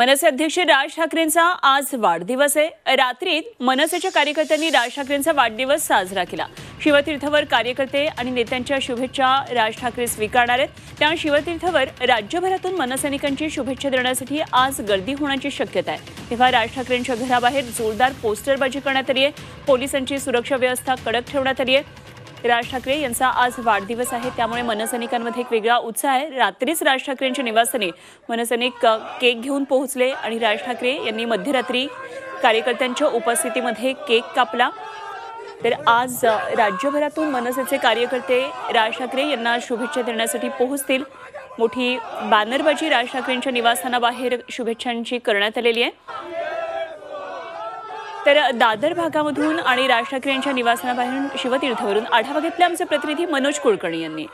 मनसे अध्यक्ष राज ठाकरेंचा आज वाढदिवस आहे। रात्रीत मनसेच्या कार्यकर्त्यांनी राज ठाकरेंचा वाढदिवस साजरा केला। शिवतीर्थवर कार्यकर्ते आणि नेत्यांच्या शुभेच्छा राज ठाकरे स्वीकारणार आहेत। त्या शिवतीर्थवर राज्यभरातून मनसैनिकांची शुभेच्छा देण्यासाठी आज गर्दी होण्याची शक्यता आहे। तेव्हा राज ठाकरेंच्या घराबाहेर जोरदार पोस्टरबाजी करण्यात आली आहे। पोलिसांची सुरक्षा व्यवस्था कडक ठेवण्यात आली आहे। राज ठाकरे यांचा आज वाढदिवस आहे, त्यामुळे मनसैनिकांमध्ये एक वेगळा उत्साह आहे। रात्रीच राज ठाकरेंच्या निवासस्थानी मनसैनिक केक घेऊन पोहोचले आणि राज ठाकरे यांनी मध्यरात्री कार्यकर्त्यांच्या उपस्थितीमध्ये केक कापला। तर आज राज्यभरातून मनसेचे कार्यकर्ते राज ठाकरे यांना शुभेच्छा देण्यासाठी पोहोचतील। मोठी बॅनरबाजी राज ठाकरेंच्या निवासस्थानाबाहेर शुभेच्छांची करण्यात आलेली आहे। तर दादर भागामधून आणि राज ठाकरे यांच्या निवासस्थानाबाहेरून शिवतीर्थवरून आढावा घेतला आमचे प्रतिनिधी मनोज कुलकर्णी यांनी।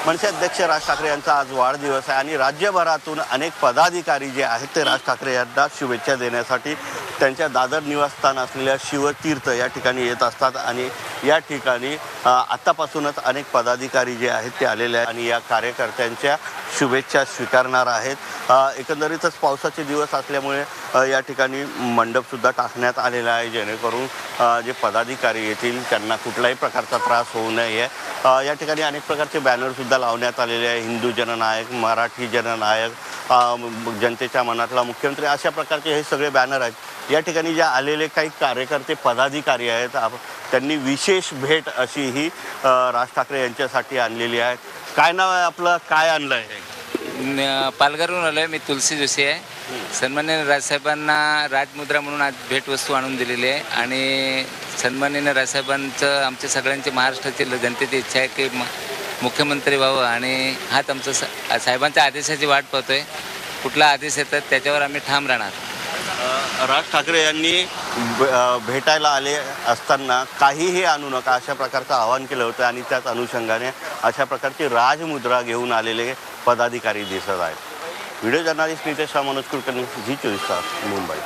मनसे अध्यक्ष राज ठाकरे यांचा आज वाढदिवस आहे आणि राज्यभरातून अनेक पदाधिकारी जे आहेत ते राज ठाकरे यांना शुभेच्छा देण्यासाठी त्यांच्या दादर निवासस्थान असलेल्या शिवतीर्थ या ठिकाणी येत असतात आणि या ठिकाणी आत्तापासूनच अनेक पदाधिकारी जे आहेत ते आलेले आहेत आणि या कार्यकर्त्यांच्या शुभेच्छा स्वीकारणार आहेत। एकंदरीतच पावसाचे दिवस असल्यामुळे या ठिकाणी मंडपसुद्धा टाकण्यात आलेला आहे, जेणेकरून जे पदाधिकारी येतील त्यांना कुठल्याही प्रकारचा त्रास होऊ नये। या ठिकाणी अनेक प्रकारचे बॅनरसुद्धा लावण्यात आलेले आहे। हिंदू जननायक, मराठी जननायक, जनतेच्या मनातला मुख्यमंत्री, अशा प्रकारचे हे सगळे बॅनर आहेत। या ठिकाणी जे आलेले काही कार्यकर्ते पदाधिकारी आहेत त्यांनी विशेष भेट अशी ही राज ठाकरे यांच्यासाठी आणलेली आहे। काय नाव आहे आपलं, काय आणलं आहे? पालघरहून आलो आहे मी, तुलसी जोशी आहे। सन्माननीय राजसाहेबांना राजमुद्रा म्हणून आज भेटवस्तू आणून दिलेली आहे आणि सन्माननीय राजसाहेबांचं आमच्या सगळ्यांचे महाराष्ट्रातील जनतेची इच्छा आहे की मुख्यमंत्री व्हावं आणि हाच आमचं साहेबांच्या आदेशाची वाट पाहतोय। कुठला आदेश येतात त्याच्यावर आम्ही ठाम राहणार। राज ठाकरे यांनी भेटायला आले असताना काहीही आणू नका अशा प्रकारचं आवाहन केलं होतं आणि त्याच अनुषंगाने अशा प्रकारची राजमुद्रा घेऊन आलेले पदाधिकारी दिसत आहेत। Video journalist Nitesh Manoj Kulkarni, Zee 24 Taas, Mumbai.